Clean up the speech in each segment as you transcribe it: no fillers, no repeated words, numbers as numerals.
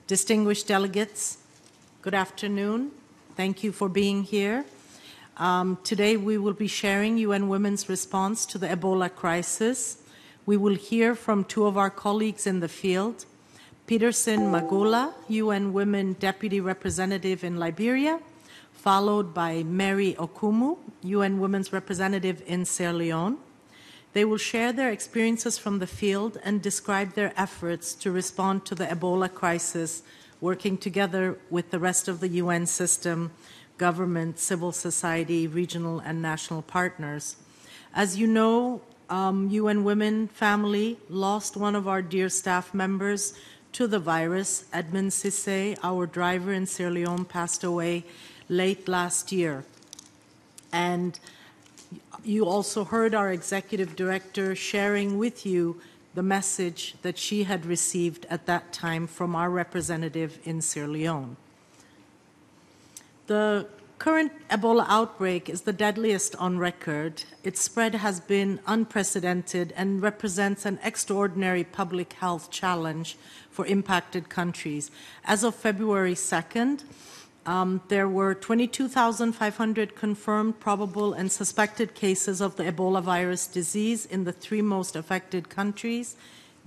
Distinguished delegates, good afternoon. Thank you for being here. Today we will be sharing UN Women's response to the Ebola crisis. We will hear from two of our colleagues in the field, Peterson Magola, UN Women Deputy Representative in Liberia, followed by Mary Okumu, UN Women's Representative in Sierra Leone. They will share their experiences from the field and describe their efforts to respond to the Ebola crisis, working together with the rest of the UN system, government, civil society, regional and national partners. As you know, UN Women family lost one of our dear staff members to the virus. Edmund Cissé, our driver in Sierra Leone, passed away late last year. And you also heard our executive director sharing with you the message that she had received at that time from our representative in Sierra Leone. The current Ebola outbreak is the deadliest on record. Its spread has been unprecedented and represents an extraordinary public health challenge for impacted countries. As of February 2nd, there were 22,500 confirmed, probable, and suspected cases of the Ebola virus disease in the three most affected countries,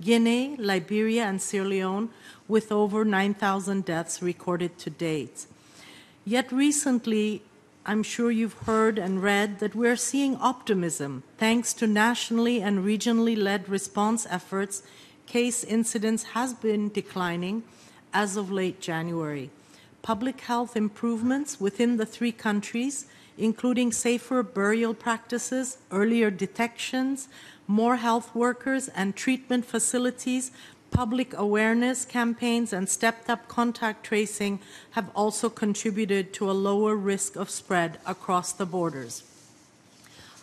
Guinea, Liberia, and Sierra Leone, with over 9,000 deaths recorded to date. Yet recently, I'm sure you've heard and read that we're seeing optimism. Thanks to nationally and regionally led response efforts, case incidence has been declining as of late January. Public health improvements within the three countries, including safer burial practices, earlier detections, more health workers and treatment facilities, public awareness campaigns, and stepped-up contact tracing have also contributed to a lower risk of spread across the borders.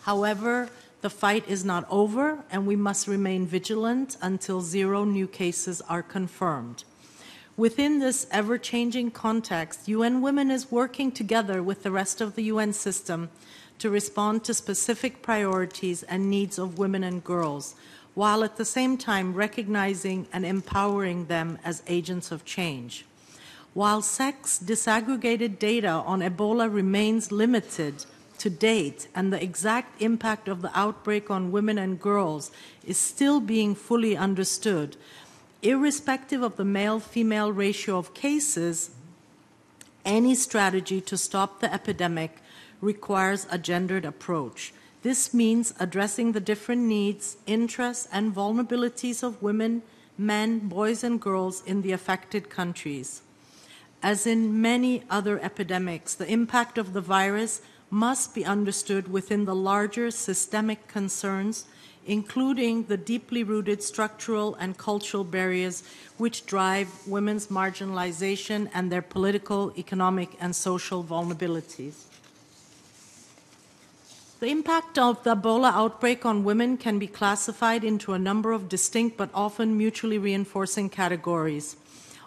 However, the fight is not over, and we must remain vigilant until 0 new cases are confirmed. Within this ever-changing context, UN Women is working together with the rest of the UN system to respond to specific priorities and needs of women and girls, while at the same time recognizing and empowering them as agents of change. While sex disaggregated data on Ebola remains limited to date, and the exact impact of the outbreak on women and girls is still being fully understood, irrespective of the male-female ratio of cases, any strategy to stop the epidemic requires a gendered approach. This means addressing the different needs, interests, and vulnerabilities of women, men, boys, and girls in the affected countries. As in many other epidemics, the impact of the virus must be understood within the larger systemic concerns, including the deeply rooted structural and cultural barriers which drive women's marginalization and their political, economic, and social vulnerabilities. The impact of the Ebola outbreak on women can be classified into a number of distinct but often mutually reinforcing categories.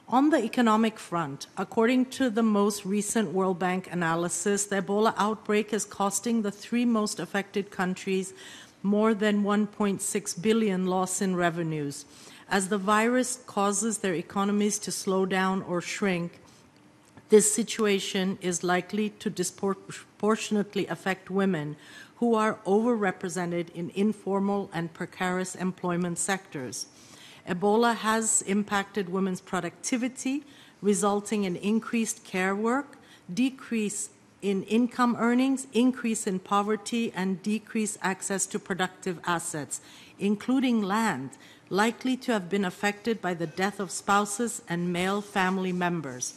On the economic front, according to the most recent World Bank analysis, the Ebola outbreak is costing the three most affected countries more than 1.6 billion loss in revenues. As the virus causes their economies to slow down or shrink, this situation is likely to disproportionately affect women who are overrepresented in informal and precarious employment sectors. Ebola has impacted women's productivity, resulting in increased care work, decrease in income earnings, increase in poverty, and decreased access to productive assets, including land, likely to have been affected by the death of spouses and male family members.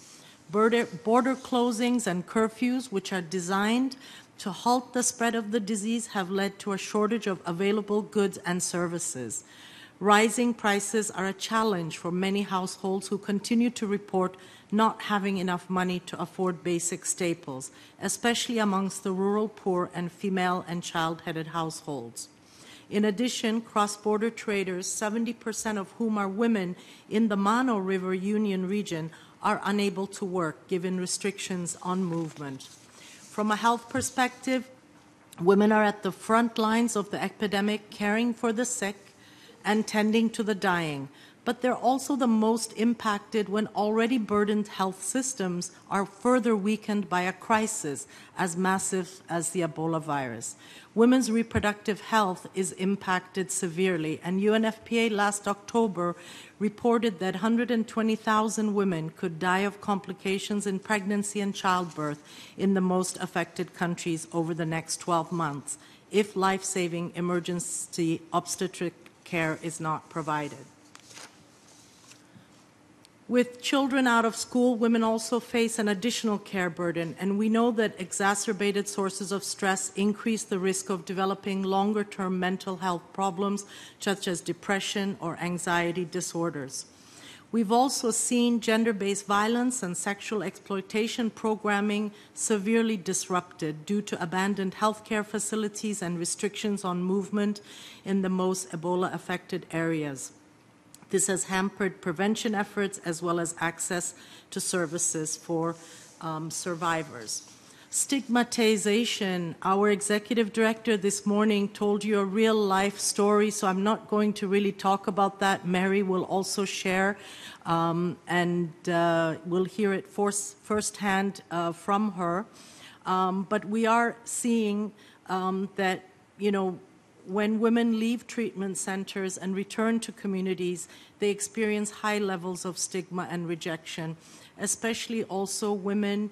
Border closings and curfews, which are designed to halt the spread of the disease, have led to a shortage of available goods and services. Rising prices are a challenge for many households who continue to report not having enough money to afford basic staples, especially amongst the rural poor and female and child-headed households. In addition, cross-border traders, 70% of whom are women in the Mano River Union region, are unable to work given restrictions on movement. From a health perspective, women are at the front lines of the epidemic, caring for the sick and tending to the dying. but they're also the most impacted when already burdened health systems are further weakened by a crisis as massive as the Ebola virus. Women's reproductive health is impacted severely, and UNFPA last October reported that 120,000 women could die of complications in pregnancy and childbirth in the most affected countries over the next 12 months if life-saving emergency obstetric care is not provided. With children out of school, women also face an additional care burden, and we know that exacerbated sources of stress increase the risk of developing longer-term mental health problems such as depression or anxiety disorders. We've also seen gender-based violence and sexual exploitation programming severely disrupted due to abandoned healthcare facilities and restrictions on movement in the most Ebola-affected areas. This has hampered prevention efforts as well as access to services for survivors. Stigmatization. Our executive director this morning told you a real-life story, so I'm not going to really talk about that. Mary will also share, and we'll hear it firsthand from her. But we are seeing that, when women leave treatment centers and return to communities, they experience high levels of stigma and rejection, especially also women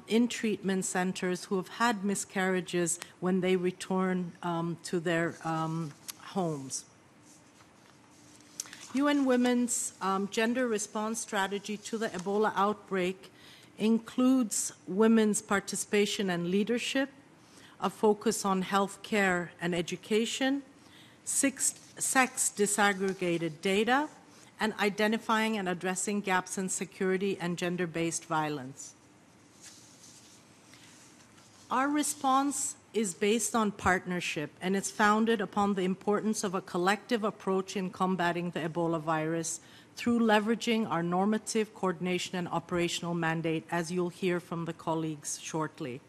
in treatment centers who have had miscarriages when they return to their homes. UN Women's gender response strategy to the Ebola outbreak includes women's participation and leadership, a focus on health care and education, sex disaggregated data, and identifying and addressing gaps in security and gender-based violence. Our response is based on partnership, and it's founded upon the importance of a collective approach in combating the Ebola virus through leveraging our normative, coordination, and operational mandate, as you'll hear from the colleagues shortly.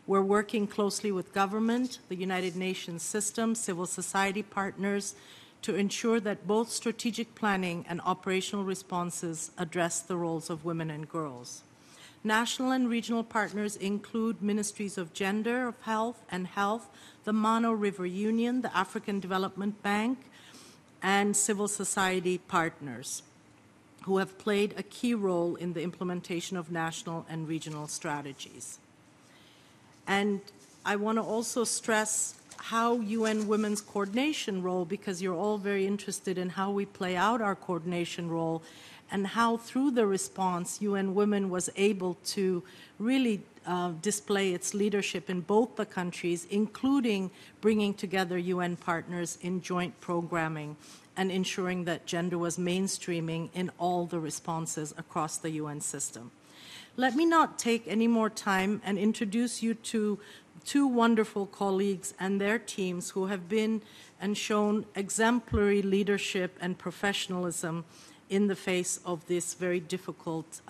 We're working closely with government, the United Nations system, civil society partners to ensure that both strategic planning and operational responses address the roles of women and girls. National and regional partners include Ministries of Gender, of Health and Health, the Mano River Union, the African Development Bank, and civil society partners who have played a key role in the implementation of national and regional strategies. And I want to also stress how UN Women's coordination role, because you're all very interested in how we play out our coordination role, and how through the response UN Women was able to really display its leadership in both the countries, including bringing together UN partners in joint programming and ensuring that gender was mainstreaming in all the responses across the UN system. Let me not take any more time and introduce you to two wonderful colleagues and their teams who have been and shown exemplary leadership and professionalism in the face of this very difficult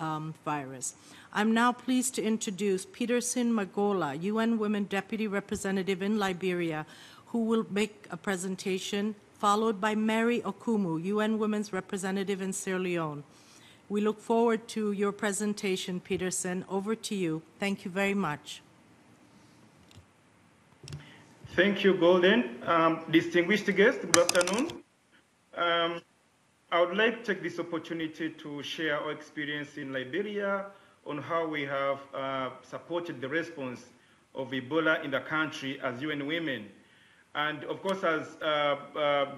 virus. I'm now pleased to introduce Peterson Magola, UN Women Deputy Representative in Liberia, who will make a presentation, followed by Mary Okumu, UN Women's Representative in Sierra Leone. We look forward to your presentation, Peterson. Over to you. Thank you very much. Thank you, Golden. Distinguished guests, good afternoon. I would like to take this opportunity to share our experience in Liberia on how we have supported the response of Ebola in the country as UN Women. And of course, as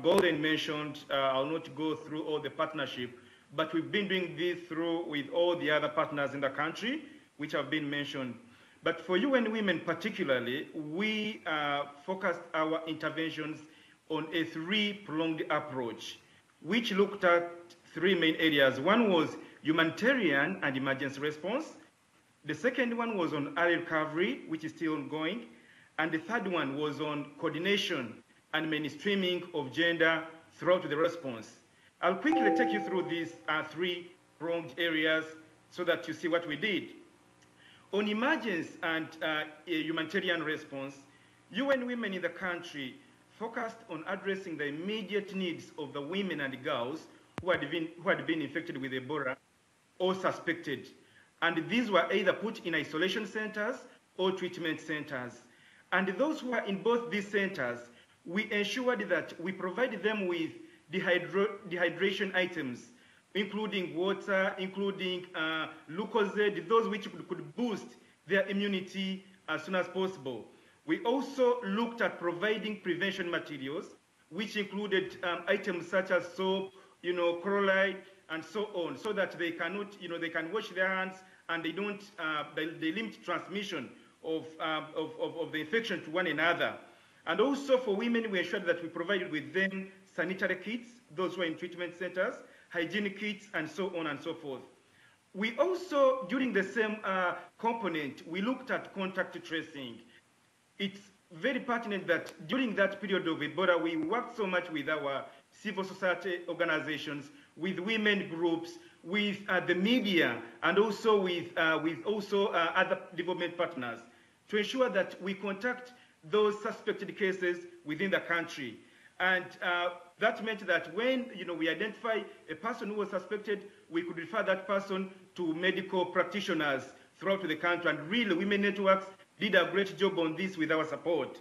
Golden mentioned, I'll not go through all the partnership, but we've been doing this through with all the other partners in the country, which have been mentioned. But for UN Women particularly, we focused our interventions on a three-pronged approach, which looked at three main areas. One was humanitarian and emergency response. The second one was on early recovery, which is still ongoing. And the third one was on coordination and mainstreaming of gender throughout the response. I'll quickly take you through these three-pronged areas so that you see what we did. On emergency and humanitarian response, UN Women in the country focused on addressing the immediate needs of the women and girls who had been infected with Ebola or suspected. And these were either put in isolation centers or treatment centers. And those who are in both these centers, we ensured that we provided them with dehydration items, including water, including Lucozade, those which could boost their immunity as soon as possible. We also looked at providing prevention materials, which included items such as soap, chloride, and so on, so that they cannot, they can wash their hands and they don't, they limit transmission of the infection to one another. And also for women, we ensured that we provided with them sanitary kits, those who are in treatment centers, hygienic kits, and so on and so forth. We also, during the same component, we looked at contact tracing. It's very pertinent that during that period of Ebola, we worked so much with our civil society organizations, with women groups, with the media, and also with other development partners to ensure that we contact those suspected cases within the country. And that meant that when we identify a person who was suspected, we could refer that person to medical practitioners throughout the country. And really, Women Networks did a great job on this with our support.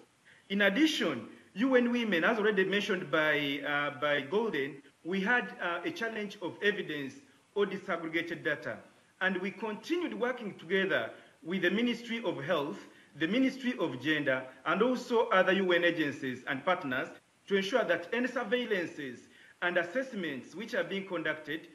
In addition, UN Women, as already mentioned by Golden, we had a challenge of evidence or disaggregated data. And we continued working together with the Ministry of Health, the Ministry of Gender, and also other UN agencies and partners to ensure that any surveillances and assessments which are being conducted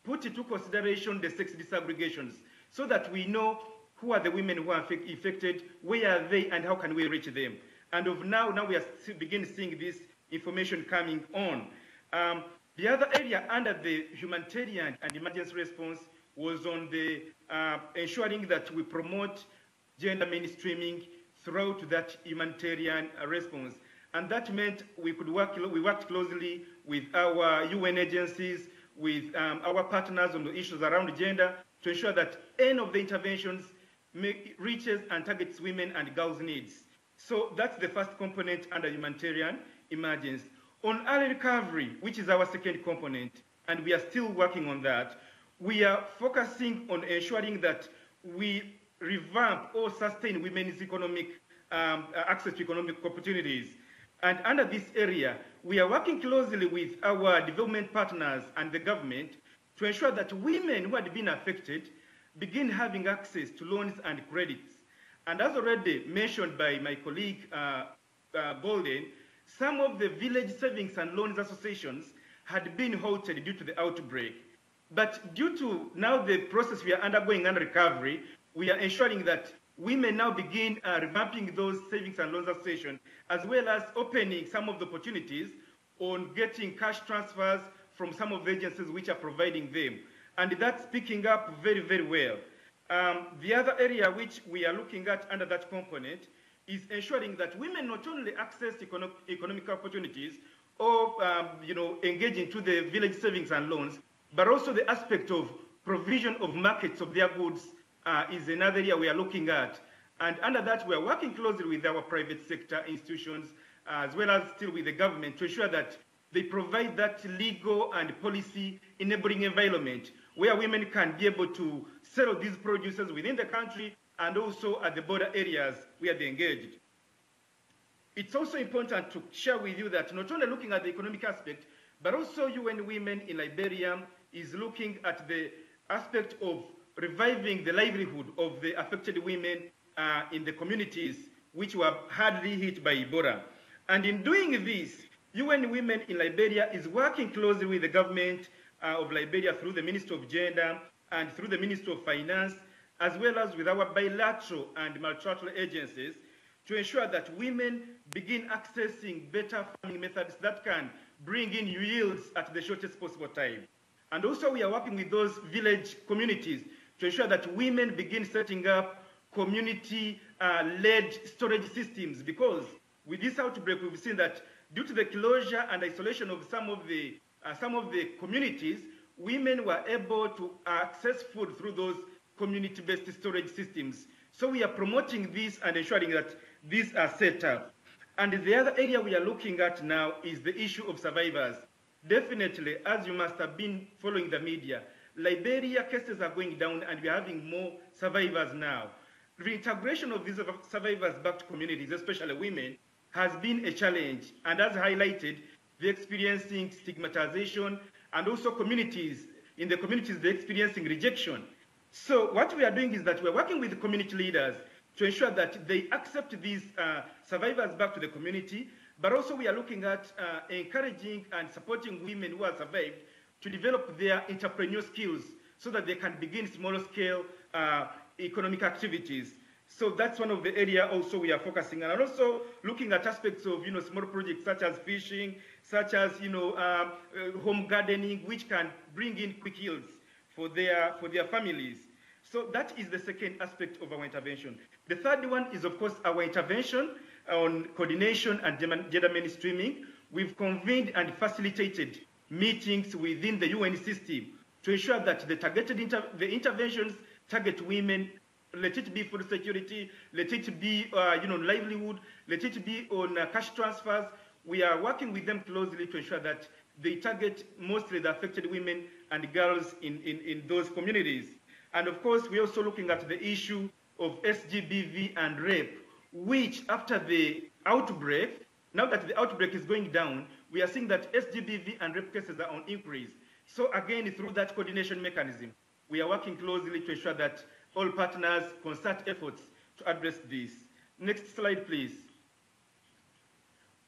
put into consideration the sex disaggregations so that we know who are the women who are infected, where are they, and how can we reach them. And now we are beginning seeing this information coming on. The other area under the humanitarian and emergency response was on the ensuring that we promote gender mainstreaming throughout that humanitarian response. And that meant we worked closely with our UN agencies, with our partners on the issues around gender to ensure that any of the interventions reaches and targets women and girls' needs. So that's the first component under humanitarian emergency. On early recovery, which is our second component, and we are still working on that, we are focusing on ensuring that we revamp or sustain women's economic access to economic opportunities. And under this area, we are working closely with our development partners and the government to ensure that women who had been affected begin having access to loans and credits. And as already mentioned by my colleague Golden, some of the village savings and loans associations had been halted due to the outbreak. But due to now the process we are undergoing under recovery, we are ensuring that women now begin revamping those savings and loans associations, as well as opening some of the opportunities on getting cash transfers from some of the agencies which are providing them. And that's picking up very, very well. The other area which we are looking at under that component is ensuring that women not only access economic opportunities or engage into the village savings and loans, but also the aspect of provision of markets of their goods is another area we are looking at. And under that, we are working closely with our private sector institutions, as well as still with the government, to ensure that they provide that legal and policy enabling environment where women can be able to sell these producers within the country and also at the border areas where they engaged. It's also important to share with you that not only looking at the economic aspect, but also UN Women in Liberia is looking at the aspect of reviving the livelihood of the affected women in the communities which were hardly hit by Ebola. And in doing this, UN Women in Liberia is working closely with the government of Liberia through the Ministry of Gender and through the Ministry of Finance, as well as with our bilateral and multilateral agencies to ensure that women begin accessing better farming methods that can bring in yields at the shortest possible time. And also we are working with those village communities to ensure that women begin setting up community-led storage systems, because with this outbreak we've seen that due to the closure and isolation of some of the communities, women were able to access food through those community-based storage systems. So we are promoting this and ensuring that these are set up. And the other area we are looking at now is the issue of survivors. Definitely, as you must have been following the media, Liberia cases are going down and we're having more survivors now. Reintegration of these survivors back to communities, especially women, has been a challenge. And as highlighted, they're experiencing stigmatization, and also communities, in the communities, they're experiencing rejection. So what we are doing is that we're working with the community leaders to ensure that they accept these survivors back to the community, but also we are looking at encouraging and supporting women who have survived to develop their entrepreneurial skills so that they can begin smaller scale economic activities. So that's one of the area also we are focusing on, and also looking at aspects of small projects such as fishing, such as home gardening, which can bring in quick yields for their families. So that is the second aspect of our intervention. The third one is, of course, our intervention on coordination and gender mainstreaming. We've convened and facilitated meetings within the UN system to ensure that the targeted interventions target women. Let it be food security, let it be livelihood, let it be on cash transfers. We are working with them closely to ensure that they target mostly the affected women and girls in those communities. And of course, we're also looking at the issue of SGBV and rape, which after the outbreak, now that the outbreak is going down, we are seeing that SGBV and rape cases are on increase. So again, through that coordination mechanism, we are working closely to ensure that all partners concert efforts to address this. Next slide, please.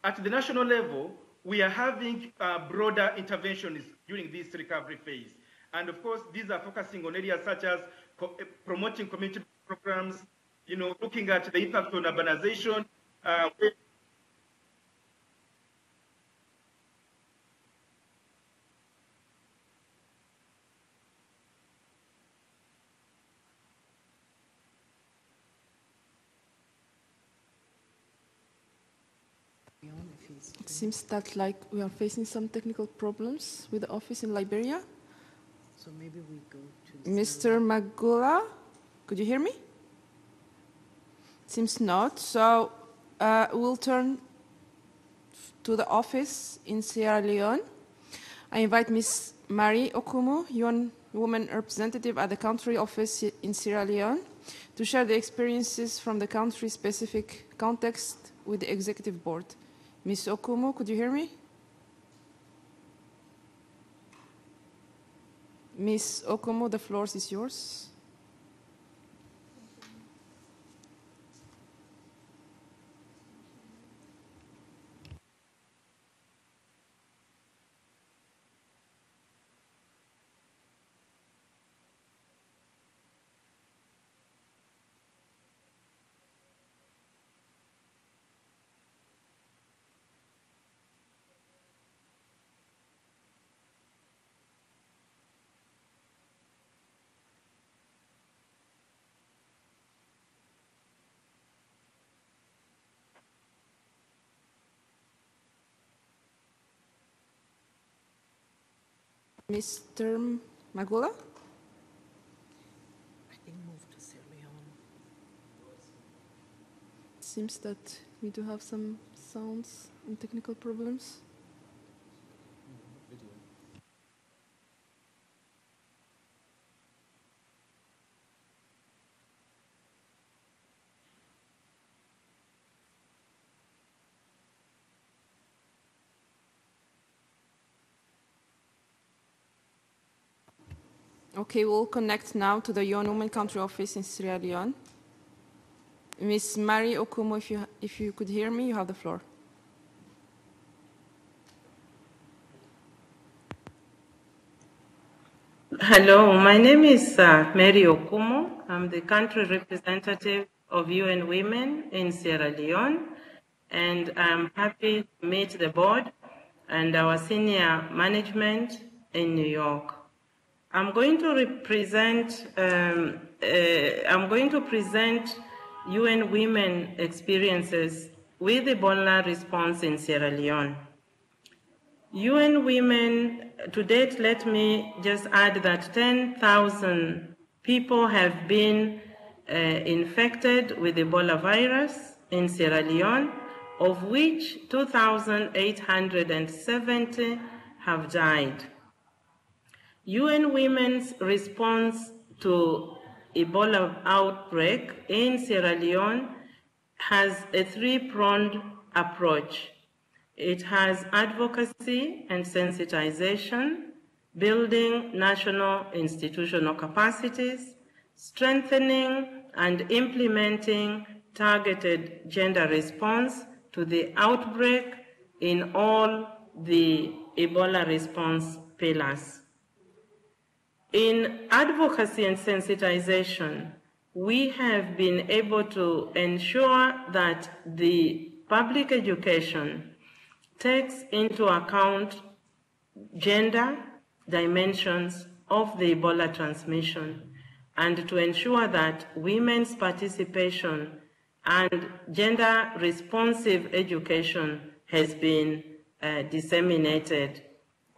At the national level, we are having broader interventions during this recovery phase. And of course, these are focusing on areas such as promoting community programs, looking at the impact on urbanization. It seems that we are facing some technical problems with the office in Liberia. So maybe we go to Mr. Magula, could you hear me? Seems not. So we'll turn to the office in Sierra Leone. I invite Ms. Mary Okumu, UN Women Representative at the country office in Sierra Leone, to share the experiences from the country-specific context with the executive board. Ms. Okumu, could you hear me? Ms. Okumu, the floor is yours. Mr. Magula? I think move to Sierra Leone. It seems that we do have some sounds and technical problems. Okay, we'll connect now to the UN Women Country Office in Sierra Leone. Ms. Mary Okumu, if you could hear me, you have the floor. Hello, my name is Mary Okumu. I'm the country representative of UN Women in Sierra Leone, and I'm happy to meet the board and our senior management in New York. I'm going to present UN Women experiences with Ebola response in Sierra Leone. UN Women, to date, let me just add that 10,000 people have been infected with Ebola virus in Sierra Leone, of which 2,870 have died. UN Women's response to Ebola outbreak in Sierra Leone has a three-pronged approach. It has advocacy and sensitization, building national institutional capacities, strengthening and implementing targeted gender response to the outbreak in all the Ebola response pillars. In advocacy and sensitization, we have been able to ensure that the public education takes into account gender dimensions of the Ebola transmission and to ensure that women's participation and gender responsive education has been disseminated.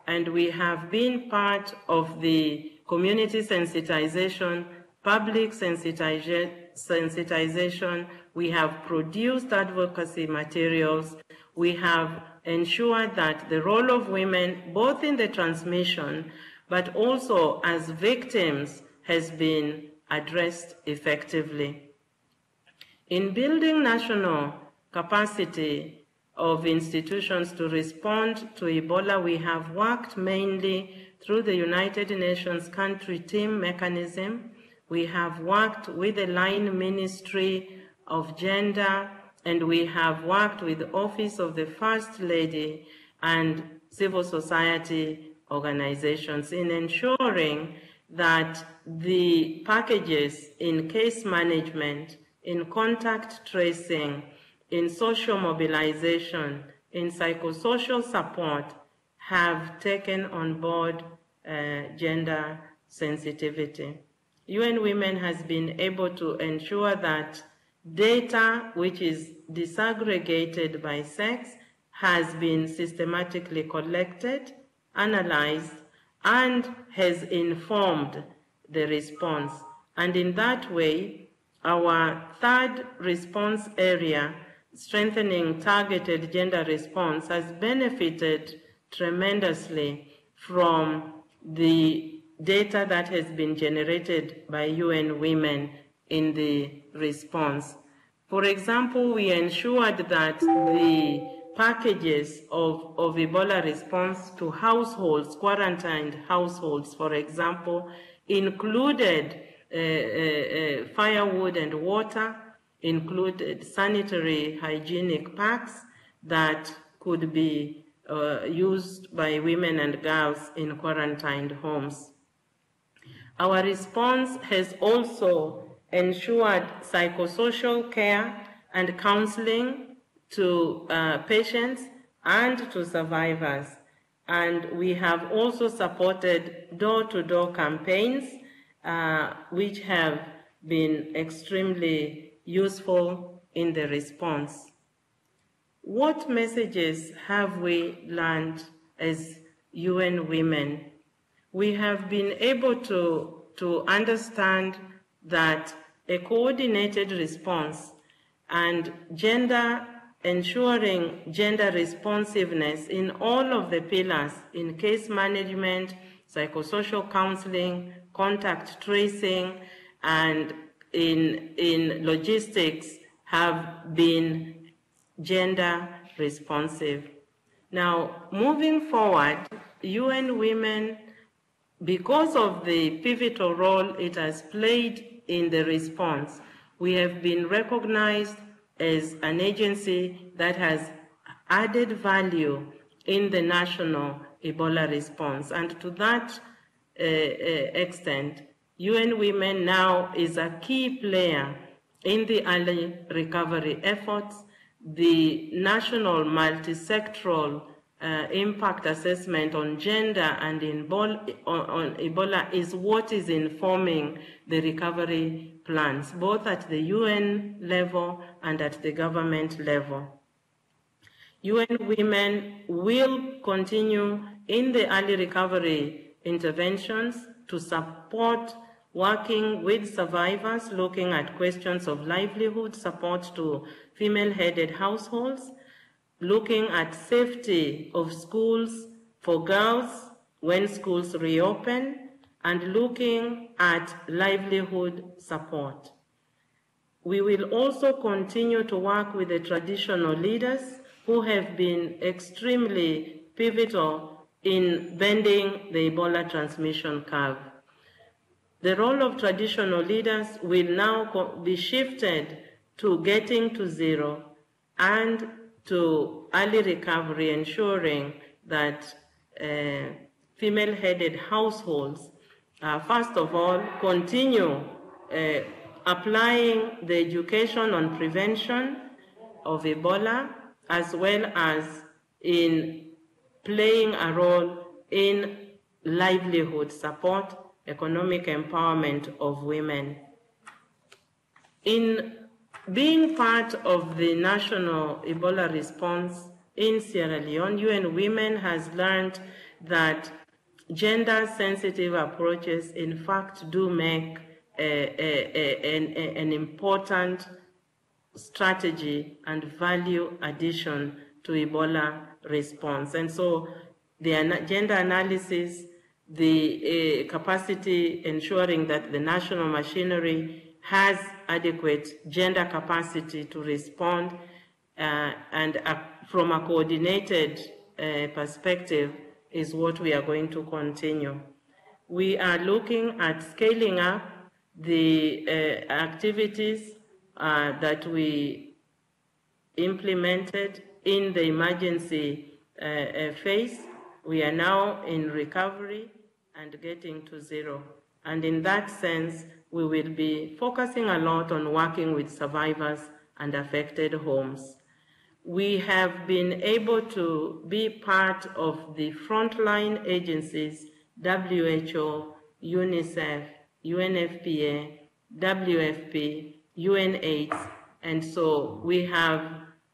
And we have been part of the community sensitization, public sensitization. We have produced advocacy materials. We have ensured that the role of women, both in the transmission, but also as victims, has been addressed effectively. In building national capacity of institutions to respond to Ebola, we have worked mainly through the United Nations Country Team Mechanism. We have worked with the Line Ministry of Gender, and we have worked with the Office of the First Lady and civil society organizations in ensuring that the packages in case management, in contact tracing, in social mobilization, in psychosocial support have taken on board gender sensitivity. UN Women has been able to ensure that data which is disaggregated by sex has been systematically collected, analyzed, and has informed the response. And in that way, our third response area, strengthening targeted gender response, has benefited tremendously from the data that has been generated by UN Women in the response. For example, we ensured that the packages of Ebola response to households, quarantined households, for example, included firewood and water, included sanitary hygienic packs that could be used by women and girls in quarantined homes. Our response has also ensured psychosocial care and counseling to patients and to survivors. And we have also supported door-to-door campaigns, which have been extremely useful in the response. What messages have we learned as UN Women? We have been able to understand that a coordinated response and ensuring gender responsiveness in all of the pillars, in case management, psychosocial counseling, contact tracing, and in logistics, have been gender responsive. Now, moving forward, UN Women, because of the pivotal role it has played in the response, we have been recognized as an agency that has added value in the national Ebola response. And to that extent, UN Women now is a key player in the early recovery efforts. The national multi-sectoral impact assessment on gender and on Ebola is what is informing the recovery plans, both at the UN level and at the government level. UN Women will continue in the early recovery interventions to support working with survivors, looking at questions of livelihood, support to female-headed households, looking at safety of schools for girls when schools reopen, and looking at livelihood support. We will also continue to work with the traditional leaders who have been extremely pivotal in bending the Ebola transmission curve. The role of traditional leaders will now be shifted to getting to zero and to early recovery, ensuring that female-headed households, first of all, continue applying the education on prevention of Ebola, as well as in playing a role in livelihood support, economic empowerment of women. In being part of the national Ebola response in Sierra Leone, UN Women has learned that gender-sensitive approaches, in fact, do make an important strategy and value addition to Ebola response. And so the gender analysis, the capacity ensuring that the national machinery has adequate gender capacity to respond and from a coordinated perspective is what we are going to continue. We are looking at scaling up the activities that we implemented in the emergency phase. We are now in recovery and getting to zero. And in that sense, we will be focusing a lot on working with survivors and affected homes. We have been able to be part of the frontline agencies, WHO, UNICEF, UNFPA, WFP, UNAIDS, and so we have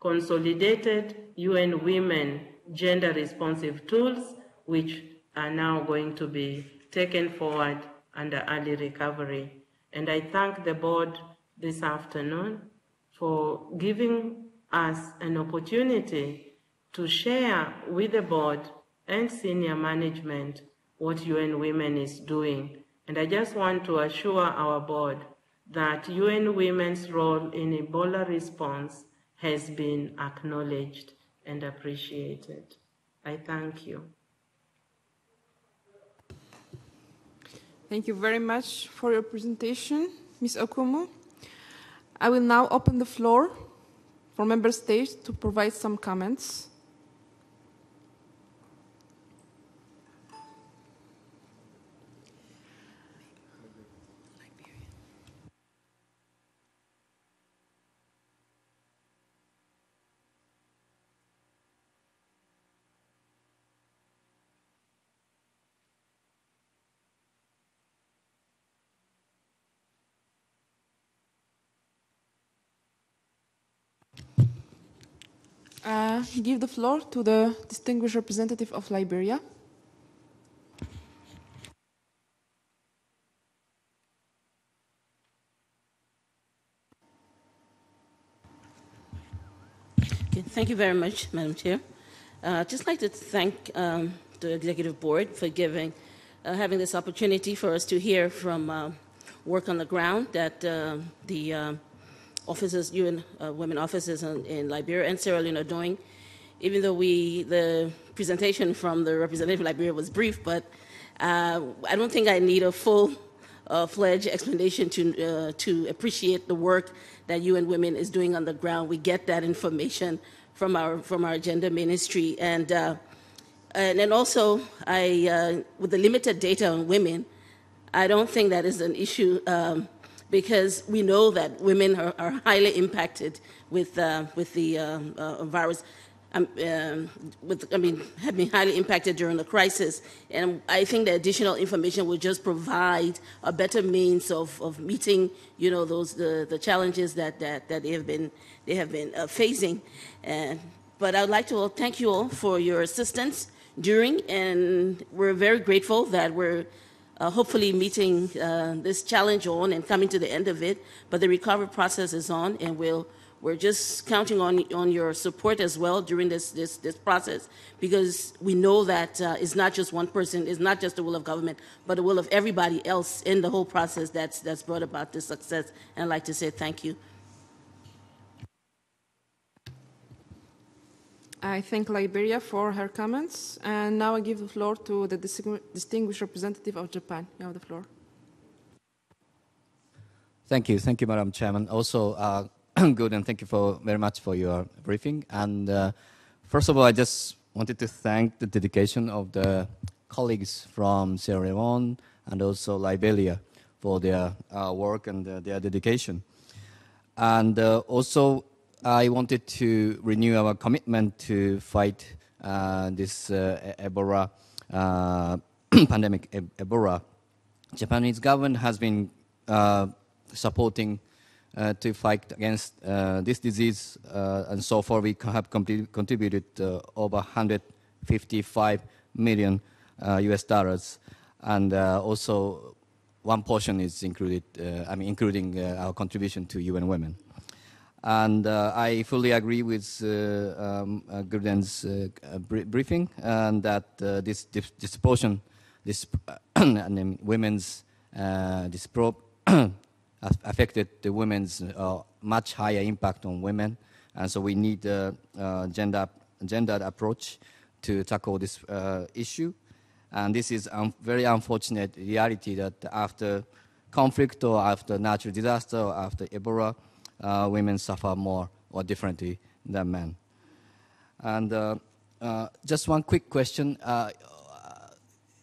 consolidated UN Women gender responsive tools, which are now going to be taken forward under early recovery. And I thank the board this afternoon for giving us an opportunity to share with the board and senior management what UN Women is doing. And I just want to assure our board that UN Women's role in Ebola response has been acknowledged and appreciated. I thank you. Thank you very much for your presentation, Ms. Okumu. I will now open the floor for member states to provide some comments. Give the floor to the distinguished representative of Liberia. Okay, thank you very much, Madam Chair. I'd just like to thank the Executive Board for having this opportunity for us to hear from work on the ground that the offices, UN Women offices in Liberia and Sierra Leone are doing. Even though the presentation from the representative of Liberia was brief, but I don't think I need a full-fledged explanation to appreciate the work that UN Women is doing on the ground. We get that information from our agenda ministry, and also with the limited data on women, I don't think that is an issue. Because we know that women are highly impacted with the virus. Have been highly impacted during the crisis, and I think the additional information will just provide a better means of meeting, the challenges that they have been facing. But I'd like to thank you all for your assistance during, and we're very grateful that we're hopefully meeting this challenge on and coming to the end of it. But the recovery process is on, and we'll we're just counting on your support as well during this process, because we know that it's not just one person, it's not just the will of government, but the will of everybody else in the whole process that's brought about this success. And I'd like to say thank you. I thank Liberia for her comments, and now I give the floor to the distinguished representative of Japan. You have the floor. Thank you, Madam Chairman. Also, good, and thank you very much for your briefing. And first of all, I just wanted to thank the dedication of the colleagues from Sierra Leone and also Liberia for their work and their dedication. And also, I wanted to renew our commitment to fight this Ebola pandemic. Ebola. Japanese government has been supporting to fight against this disease, and so far we have contributed over 155 million US dollars, and also one portion is included, including our contribution to UN Women. And I fully agree with Gurden's briefing, and that this disproportion, women's affected the women's much higher impact on women, and so we need a gendered approach to tackle this issue. And this is very unfortunate reality that after conflict or after natural disaster or after Ebola, women suffer more or differently than men. And just one quick question.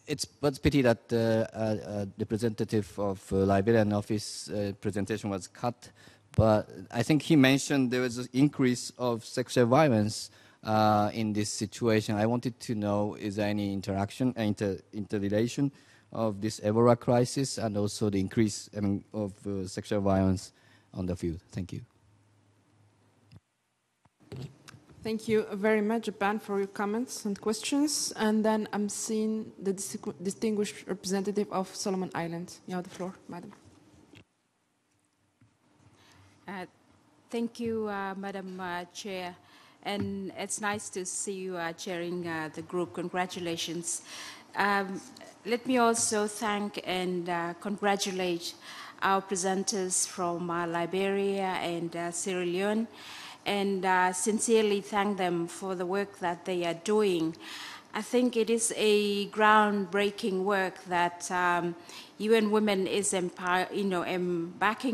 It's pity that the representative of Liberian office presentation was cut, but I think he mentioned there was an increase of sexual violence in this situation. I wanted to know, is there any interaction, interrelation of this Ebola crisis and also the increase of sexual violence on the field? Thank you. Thank you very much, Japan, for your comments and questions. And then I'm seeing the distinguished representative of Solomon Islands. You have the floor, madam. Thank you, Madam Chair. And it's nice to see you chairing the group. Congratulations. Let me also thank and congratulate our presenters from Liberia and Sierra Leone, and sincerely thank them for the work that they are doing. I think it is a groundbreaking work that UN Women is embarking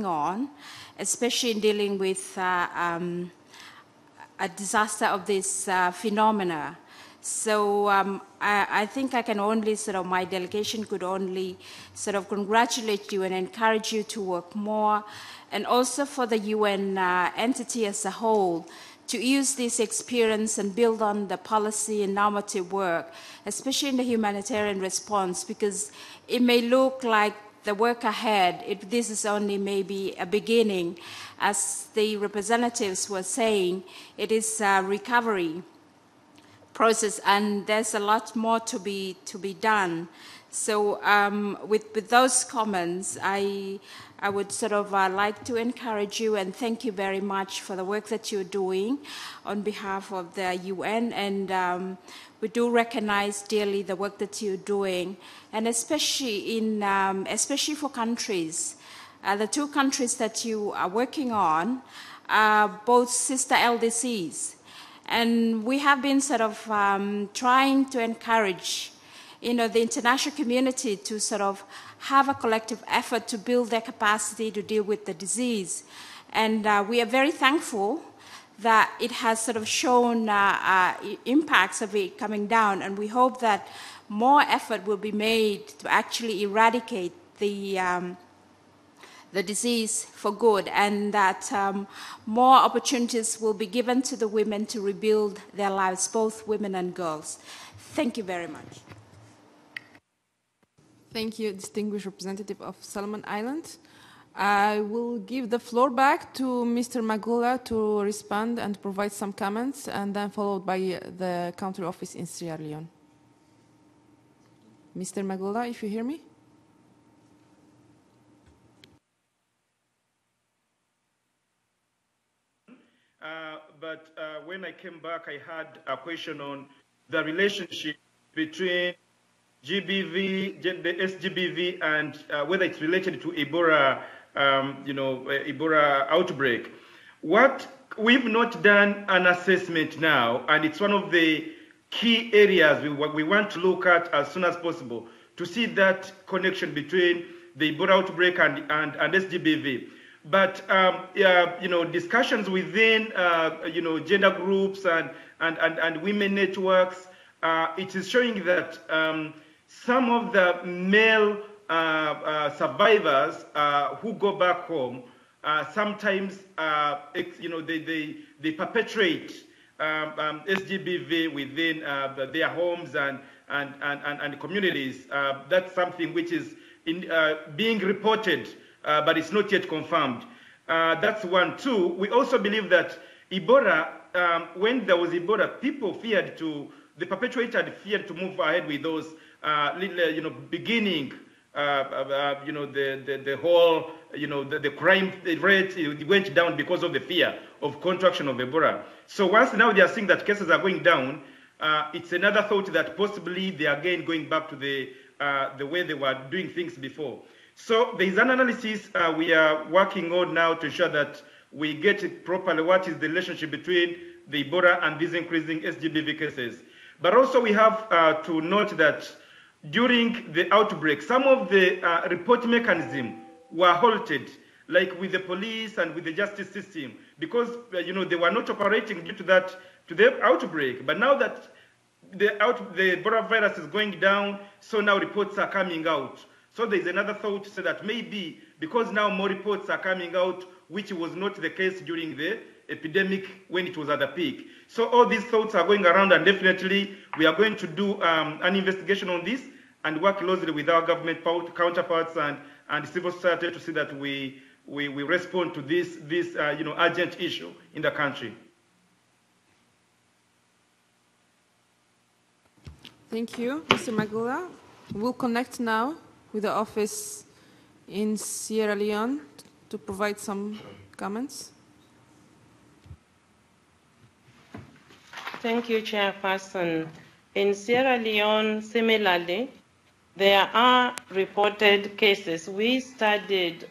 on, especially in dealing with a disaster of this phenomena. So I think I can only my delegation could only congratulate you and encourage you to work more, and also for the UN entity as a whole to use this experience and build on the policy and normative work, especially in the humanitarian response, because it may look like the work ahead, this is only maybe a beginning. As the representatives were saying, it is a recovery process, and there's a lot more to be done. So with those comments, I would like to encourage you and thank you very much for the work that you're doing on behalf of the UN, and we do recognize dearly the work that you're doing, and especially for countries. The two countries that you are working on are both sister LDCs. And we have been trying to encourage, the international community to have a collective effort to build their capacity to deal with the disease. And we are very thankful that it has shown impacts of it coming down. And we hope that more effort will be made to actually eradicate the disease for good, and that more opportunities will be given to the women to rebuild their lives, both women and girls. Thank you very much. Thank you, distinguished representative of Solomon Islands. I will give the floor back to Mr. Magula to respond and provide some comments, and then followed by the country office in Sierra Leone. Mr. Magula, if you hear me? But when I came back, I had a question on the relationship between GBV, the SGBV, and whether it's related to Ebola, Ebola outbreak. What we've not done an assessment now, and it's one of the key areas we want to look at as soon as possible to see that connection between the Ebola outbreak and SGBV. But discussions within gender groups and women networks, it is showing that some of the male survivors who go back home sometimes they perpetrate SGBV within their homes and communities. That's something which is being reported, but it's not yet confirmed. That's one. Two, we also believe that Ebola, when there was Ebola, the perpetrator feared to move ahead with those, beginning, the whole, the crime rate went down because of the fear of contraction of Ebola. So once now they are seeing that cases are going down, it's another thought that possibly they are again going back to the way they were doing things before. So there is an analysis we are working on now to ensure that we get it properly. What is the relationship between the Ebola and these increasing SGBV cases? But also we have to note that during the outbreak, some of the report mechanisms were halted, like with the police and with the justice system, because they were not operating due to the outbreak. But now that the Ebola virus is going down, so now reports are coming out. So there is another thought to say that maybe because now more reports are coming out, which was not the case during the epidemic when it was at the peak. So all these thoughts are going around, and definitely we are going to do an investigation on this and work closely with our government counterparts and civil society to see that we respond to this urgent issue in the country. Thank you, Mr. Magula. We'll connect now with the office in Sierra Leone to provide some comments. Thank you, Chairperson. In Sierra Leone, similarly, there are reported cases. We studied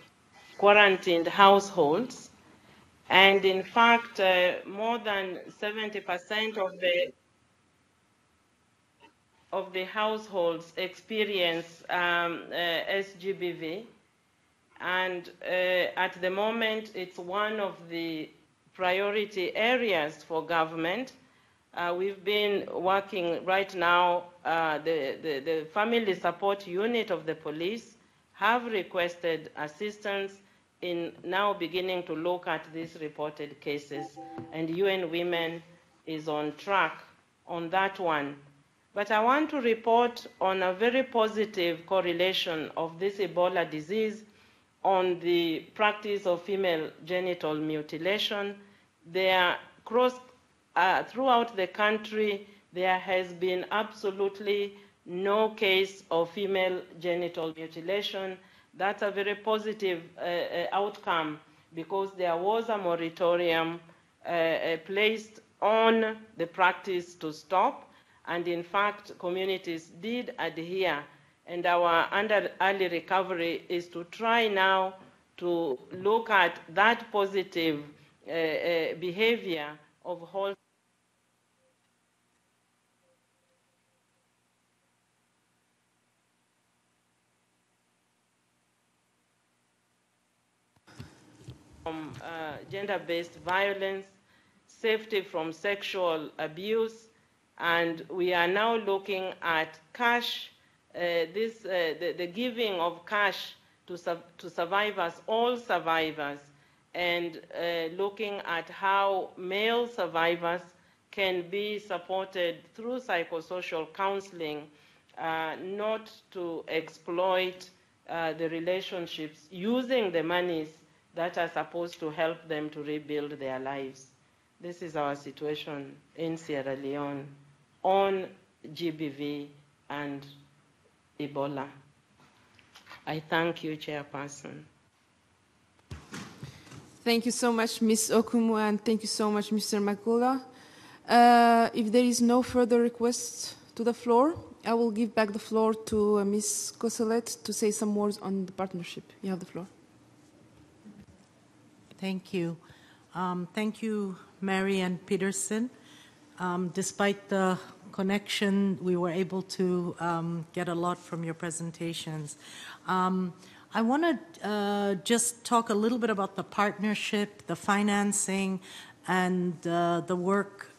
quarantined households, and in fact, more than 70% of the households experience SGBV, and at the moment, it's one of the priority areas for government. We've been working right now, the family support unit of the police have requested assistance in now beginning to look at these reported cases, and UN Women is on track on that one. But I want to report on a very positive correlation of this Ebola disease on the practice of female genital mutilation. Throughout the country, there has been absolutely no case of female genital mutilation. That's a very positive outcome, because there was a moratorium placed on the practice to stop. And in fact, communities did adhere. And our early recovery is to try now to look at that positive behavior of whole from gender-based violence, safety from sexual abuse, and we are now looking at cash, the giving of cash to survivors, all survivors, and looking at how male survivors can be supported through psychosocial counseling, not to exploit the relationships, using the monies that are supposed to help them to rebuild their lives. This is our situation in Sierra Leone on GBV and Ebola. I thank you, Chairperson. Thank you so much, Ms. Okumu, and thank you so much, Mr. Makula. If there is no further requests to the floor, I will give back the floor to Ms. Koselet to say some words on the partnership. You have the floor. Thank you. Thank you, Mary and Peterson. Despite the connection, we were able to get a lot from your presentations. I want to just talk a little bit about the partnership, the financing, and the work,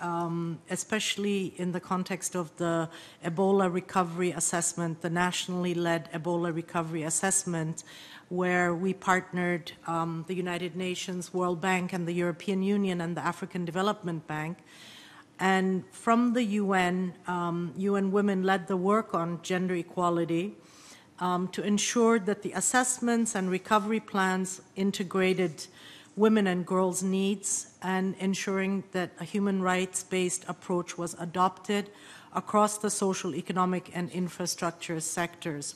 especially in the context of the Ebola recovery assessment, the nationally led Ebola recovery assessment, where we partnered the United Nations, World Bank, and the European Union and the African Development Bank. And from the UN, UN Women led the work on gender equality to ensure that the assessments and recovery plans integrated women and girls' needs and ensuring that a human rights-based approach was adopted across the social, economic, and infrastructure sectors.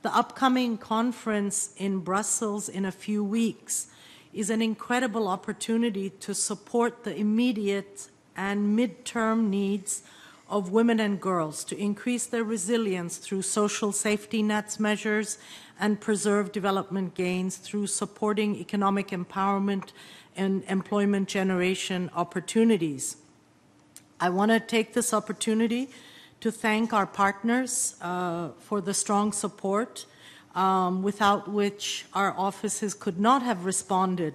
The upcoming conference in Brussels in a few weeks is an incredible opportunity to support the immediate and midterm needs of women and girls, to increase their resilience through social safety nets measures and preserve development gains through supporting economic empowerment and employment generation opportunities. I want to take this opportunity to thank our partners for the strong support, without which our offices could not have responded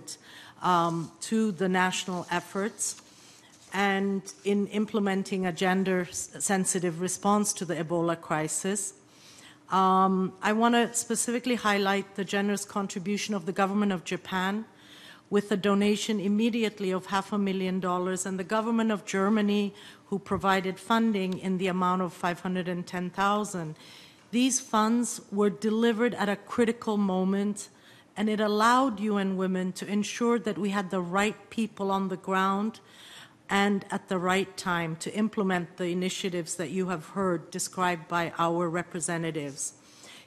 to the national efforts and in implementing a gender-sensitive response to the Ebola crisis. I want to specifically highlight the generous contribution of the government of Japan with a donation immediately of $500,000, and the government of Germany, who provided funding in the amount of $510,000. These funds were delivered at a critical moment, and it allowed UN Women to ensure that we had the right people on the ground and at the right time to implement the initiatives that you have heard described by our representatives.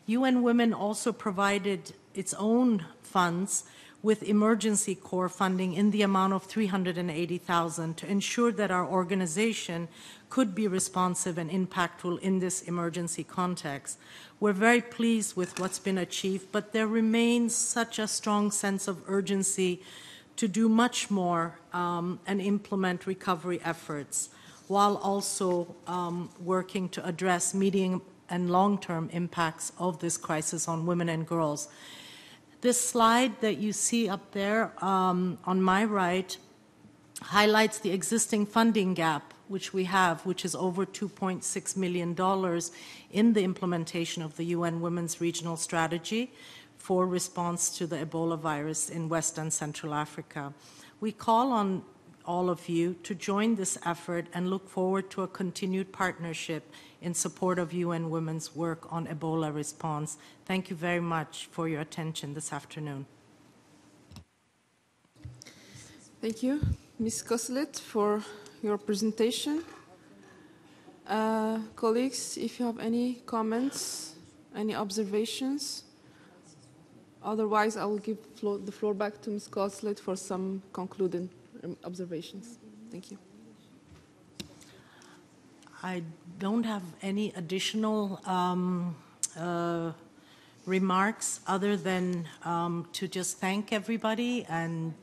UN Women also provided its own funds with emergency core funding in the amount of $380,000 to ensure that our organization could be responsive and impactful in this emergency context. We're very pleased with what's been achieved, but there remains such a strong sense of urgency to do much more and implement recovery efforts, while also working to address medium and long-term impacts of this crisis on women and girls. This slide that you see up there on my right highlights the existing funding gap which we have, which is over $2.6 million in the implementation of the UN Women's Regional Strategy for response to the Ebola virus in West and Central Africa. We call on all of you to join this effort and look forward to a continued partnership in support of UN Women's work on Ebola response. Thank you very much for your attention this afternoon. Thank you, Ms. Koselet, for your presentation. Colleagues, if you have any comments, any observations, otherwise I will give the floor back to Ms. Koselet for some concluding observations. Thank you. I don't have any additional remarks other than to just thank everybody and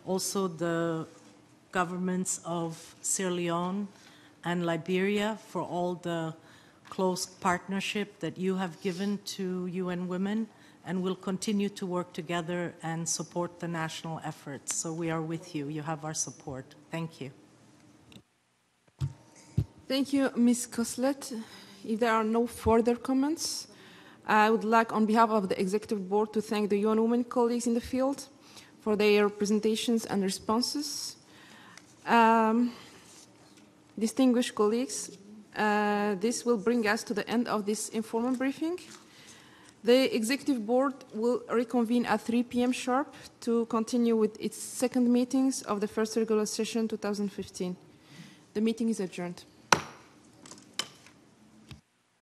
also the governments of Sierra Leone and Liberia for all the close partnership that you have given to UN Women, and we'll continue to work together and support the national efforts. So we are with you. You have our support. Thank you. Thank you, Ms. Koselet. If there are no further comments, I would like, on behalf of the Executive Board, to thank the UN Women colleagues in the field for their presentations and responses. Distinguished colleagues, this will bring us to the end of this informal briefing. The Executive Board will reconvene at 3 p.m. sharp to continue with its second meetings of the first regular session 2015. The meeting is adjourned.